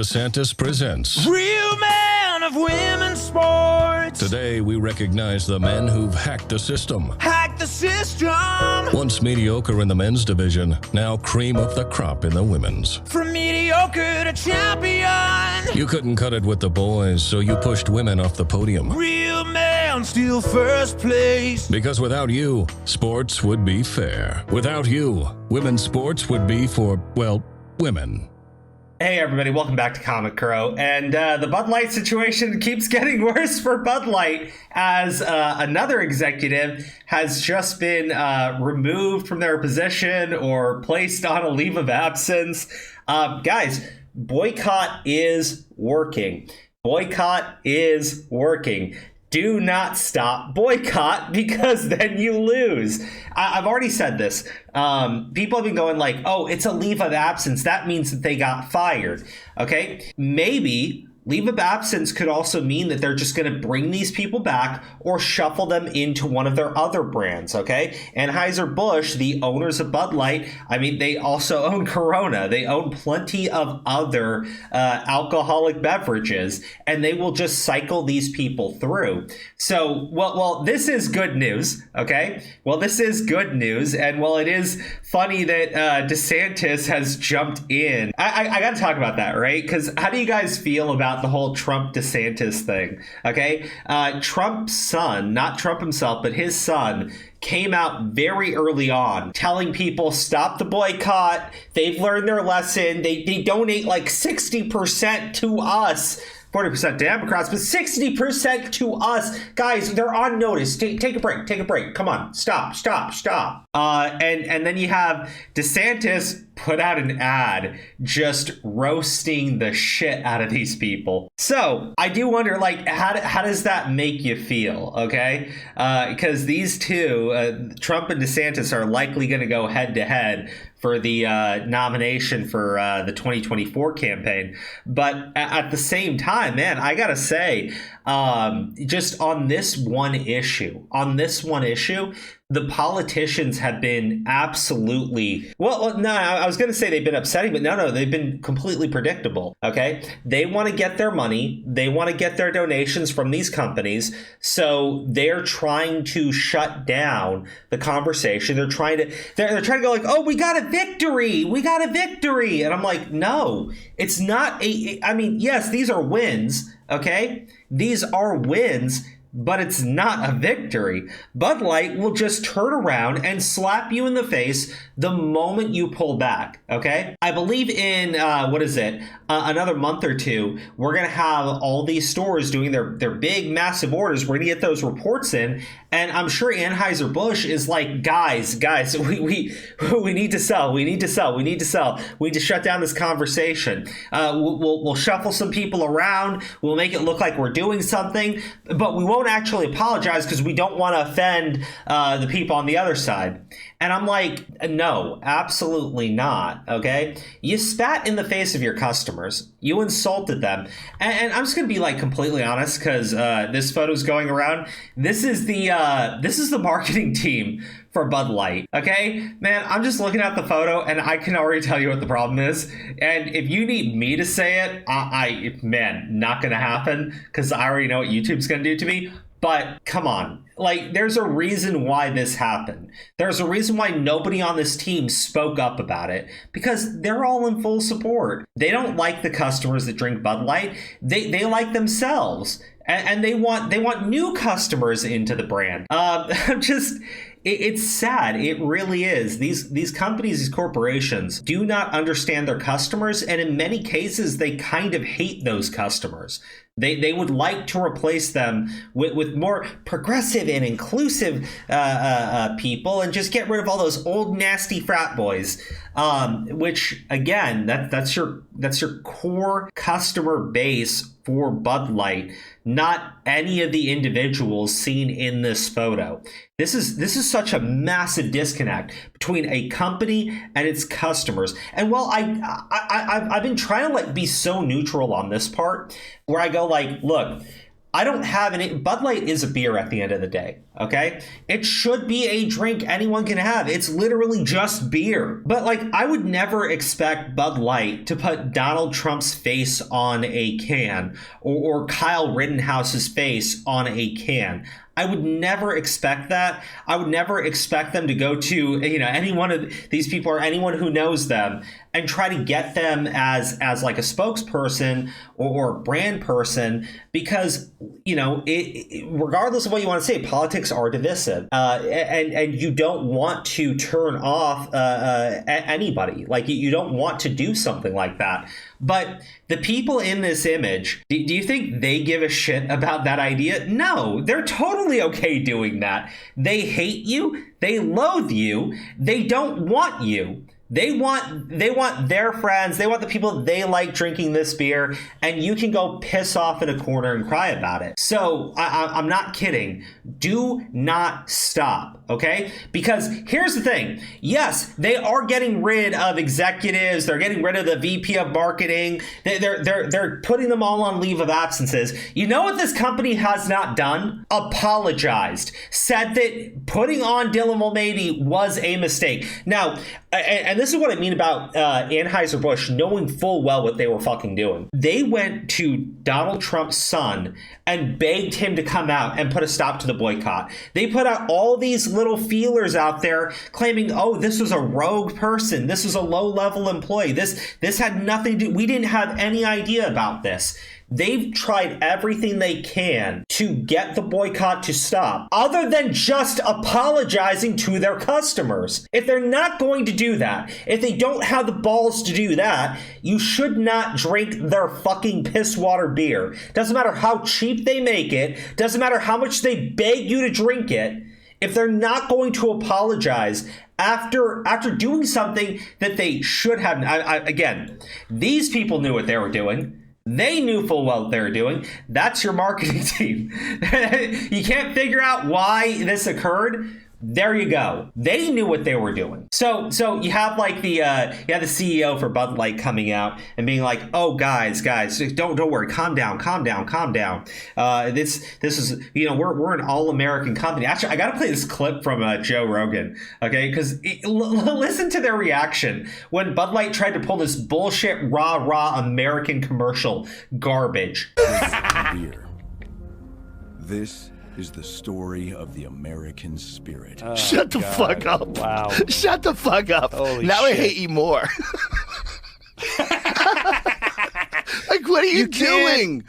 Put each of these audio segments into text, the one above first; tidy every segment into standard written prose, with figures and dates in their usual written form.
DeSantis presents Real Man of Women's Sports. Today we recognize the men who've hacked the system. Hack the system. Once mediocre in the men's division, now cream of the crop in the women's. From mediocre to champion. You couldn't cut it with the boys, so you pushed women off the podium. Real man still first place. Because without you, sports would be fair. Without you, women's sports would be for, well, women. Hey everybody, welcome back to Comic Crow, and the Bud Light situation keeps getting worse for Bud Light as another executive has just been removed from their position or placed on a leave of absence. Guys, boycott is working. Boycott is working. Do not stop boycott because then you lose. I've already said this. People have been going like, oh, it's a leave of absence. That means that they got fired. Okay, maybe leave of absence could also mean that they're just going to bring these people back or shuffle them into one of their other brands, okay? Anheuser-Busch, the owners of Bud Light, I mean, they also own Corona. They own plenty of other alcoholic beverages, and they will just cycle these people through. So, well, this is good news, okay? Well, this is good news, and while it is funny that DeSantis has jumped in, I got to talk about that, right? Because how do you guys feel about the whole Trump-DeSantis thing, okay? Trump's son, not Trump himself, but his son, came out very early on telling people stop the boycott. They've learned their lesson. They donate like 60% to us. 40% to Democrats, but 60% to us. Guys, they're on notice. Take a break. Take a break. Come on. Stop. And then you have DeSantis put out an ad just roasting the shit out of these people. So I do wonder, like, how does that make you feel? Okay, because these two, Trump and DeSantis, are likely going to go head to head for the nomination for the 2024 campaign. But at the same time, man, I gotta say, just on this one issue, the politicians have been absolutely, no, I was going to say they've been upsetting, but no, they've been completely predictable, okay? They want to get their money. They want to get their donations from these companies. So they're trying to shut down the conversation. They're trying to go like, oh, we got a victory. And I'm like, no, it's not I mean, yes, these are wins, okay? These are wins, but it's not a victory. Bud Light will just turn around and slap you in the face the moment you pull back, okay? I believe in, another month or two, we're going to have all these stores doing their big, massive orders. We're going to get those reports in, and I'm sure Anheuser-Busch is like, guys, we need to sell. We need to shut down this conversation. We'll shuffle some people around. We'll make it look like we're doing something, but we won't actually apologize because we don't want to offend the people on the other side. And I'm like, no, absolutely not, okay? You spat in the face of your customers. You insulted them. And I'm just going to be like completely honest because this photo's going around. This is the marketing team for Bud Light, okay? Man, I'm just looking at the photo and I can already tell you what the problem is. And if you need me to say it, not going to happen because I already know what YouTube's going to do to me. But come on, like, there's a reason why this happened. There's a reason why nobody on this team spoke up about it, because they're all in full support. They don't like the customers that drink Bud Light. They like themselves, and they want new customers into the brand. It's sad. It really is. These companies, these corporations do not understand their customers, and in many cases, they kind of hate those customers. They would like to replace them with more progressive and inclusive people and just get rid of all those old nasty frat boys. Which again, that's your core customer base for Bud Light, not any of the individuals seen in this photo. This is such a massive disconnect between a company and its customers. And while I've been trying to like be so neutral on this part, where I go like, look, I don't have any. Bud Light is a beer at the end of the day. Okay, it should be a drink anyone can have. It's literally just beer. But like, I would never expect Bud Light to put Donald Trump's face on a can or Kyle Rittenhouse's face on a can. I would never expect that. I would never expect them to go to, any one of these people or anyone who knows them and try to get them as like a spokesperson or brand person, because, regardless of what you want to say, politics are divisive, and you don't want to turn off anybody. Like, you don't want to do something like that. But the people in this image, do you think they give a shit about that idea? No, they're totally okay doing that. They hate you. They loathe you. They don't want you. They want their friends. They want the people they like drinking this beer, and you can go piss off in a corner and cry about it. So I'm not kidding. Do not stop, okay? Because here's the thing. Yes, they are getting rid of executives. They're getting rid of the VP of marketing. They're putting them all on leave of absences. You know what this company has not done? Apologized. Said that putting on Dylan Mulvaney was a mistake. Now, and this is what I mean about Anheuser-Busch knowing full well what they were fucking doing. They went to Donald Trump's son and begged him to come out and put a stop to the boycott. They put out all these little feelers out there claiming, oh, this was a rogue person. This was a low-level employee. This had nothing to do. We didn't have any idea about this. They've tried everything they can to get the boycott to stop, other than just apologizing to their customers. If they're not going to do that, if they don't have the balls to do that, you should not drink their fucking piss water beer. Doesn't matter how cheap they make it, doesn't matter how much they beg you to drink it. If they're not going to apologize after doing something that they should have, again, these people knew what they were doing. They knew full well what they were doing. That's your marketing team. You can't figure out why this occurred. There you go. They knew what they were doing. So you have like the CEO for Bud Light coming out and being like, "Oh, guys, don't worry, calm down. This is, we're an all-American company." Actually, I gotta play this clip from Joe Rogan, okay? Because listen to their reaction when Bud Light tried to pull this bullshit rah American commercial garbage. Beer. This is the story of the American spirit. Shut the fuck up. Wow. Shut the fuck up. Holy now shit. I hate you more. Like, what are you doing?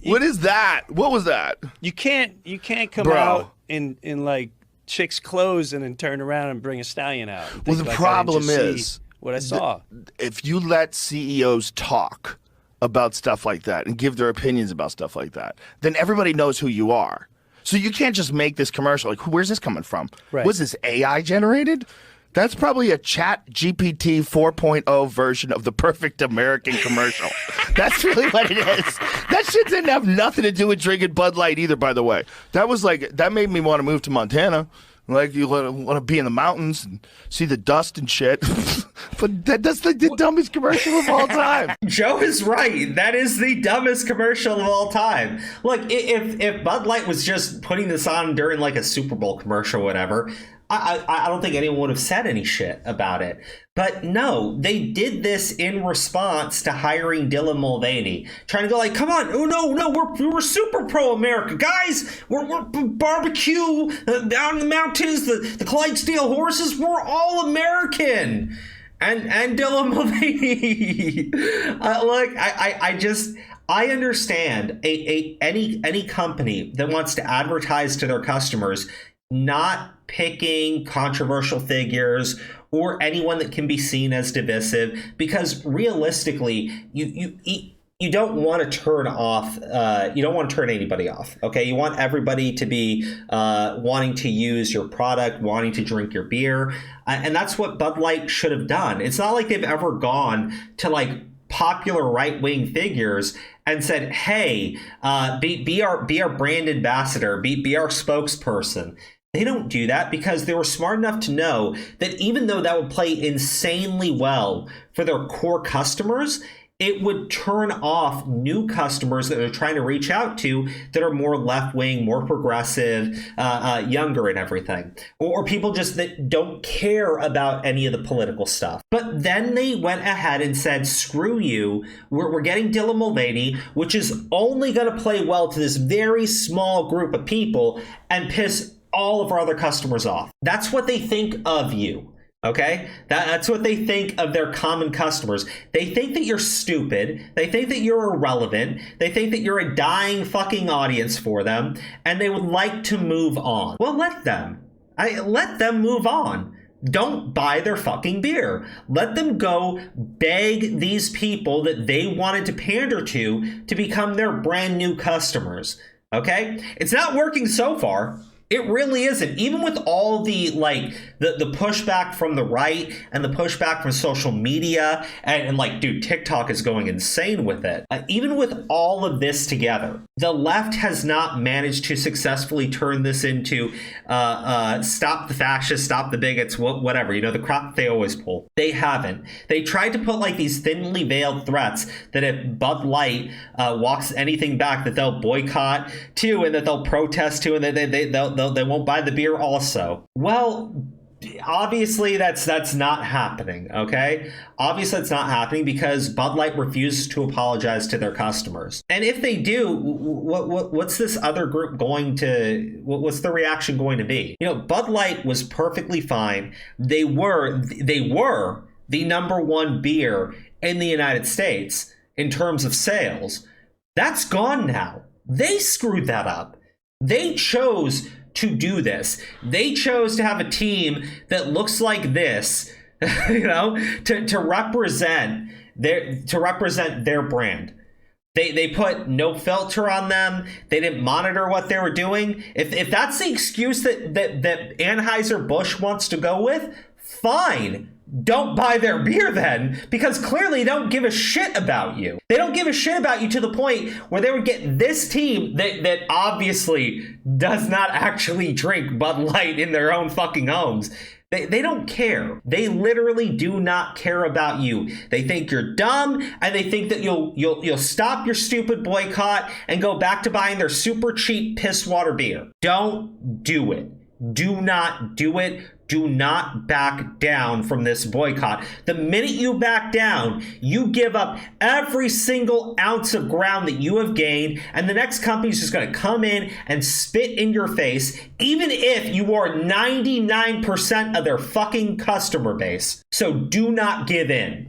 What is that? What was that? You can't come Bro. out in like chick's clothes and then turn around and bring a stallion out. and Well, think, the like, problem I didn't just is see what I saw. If you let CEOs talk about stuff like that and give their opinions about stuff like that, then everybody knows who you are. So you can't just make this commercial. Like, where's this coming from? Right. Was this AI generated? That's probably a Chat GPT 4.0 version of the perfect American commercial. That's really what it is. That shit didn't have nothing to do with drinking Bud Light either, by the way. That made me want to move to Montana. Like, you want to be in the mountains and see the dust and shit. But that's the dumbest commercial of all time. Joe is right. That is the dumbest commercial of all time. Look, if Bud Light was just putting this on during like a Super Bowl commercial or whatever, I don't think anyone would have said any shit about it. But no, they did this in response to hiring Dylan Mulvaney, trying to go like, come on, oh no, we're super pro-America, guys. We're barbecue down in the mountains, the Clydesdale horses. We're all American. And Dylan Mulvaney, look, I understand any company that wants to advertise to their customers not picking controversial figures or anyone that can be seen as divisive, because realistically, you don't want to turn off. You don't want to turn anybody off. Okay, you want everybody to be wanting to use your product, wanting to drink your beer, and that's what Bud Light should have done. It's not like they've ever gone to like popular right-wing figures and said, "Hey, be our brand ambassador, be our spokesperson." They don't do that because they were smart enough to know that even though that would play insanely well for their core customers, it would turn off new customers that they're trying to reach out to that are more left-wing, more progressive, younger and everything. Or people just that don't care about any of the political stuff. But then they went ahead and said, screw you, we're getting Dylan Mulvaney, which is only going to play well to this very small group of people and piss all of our other customers off. That's what they think of you. Okay, that's what they think of their common customers. They think that you're stupid. They think that you're irrelevant. They think that you're a dying fucking audience for them, and they would like to move on. Well, let them. Let them move on. Don't buy their fucking beer. Let them go beg these people that they wanted to pander to become their brand new customers. Okay, it's not working so far. It really isn't. Even with all the the pushback from the right and the pushback from social media and like, dude, TikTok is going insane with it. Even with all of this together, the left has not managed to successfully turn this into stop the fascists, stop the bigots, whatever. You know, the crap they always pull. They haven't. They tried to put like these thinly veiled threats that if Bud Light walks anything back, that they'll boycott too, and that they'll protest too, and that they won't buy the beer also. Well, obviously that's not happening, okay? Obviously it's not happening because Bud Light refuses to apologize to their customers. And if they do, what's this other group going to, what's the reaction going to be? You know, Bud Light was perfectly fine. They were the number one beer in the United States in terms of sales. That's gone now. They screwed that up. They chose to do this. They chose to have a team that looks like this, you know, to represent their brand. They put no filter on them. They didn't monitor what they were doing. If that's the excuse that Anheuser-Busch wants to go with, fine. Don't buy their beer then, because clearly they don't give a shit about you. They don't give a shit about you to the point where they would get this team that obviously does not actually drink Bud Light in their own fucking homes. They don't care. They literally do not care about you. They think you're dumb, and they think that you'll stop your stupid boycott and go back to buying their super cheap piss water beer. Don't do it. Do not do it. Do not back down from this boycott. The minute you back down, you give up every single ounce of ground that you have gained, and the next company is just going to come in and spit in your face, even if you are 99% of their fucking customer base. So do not give in.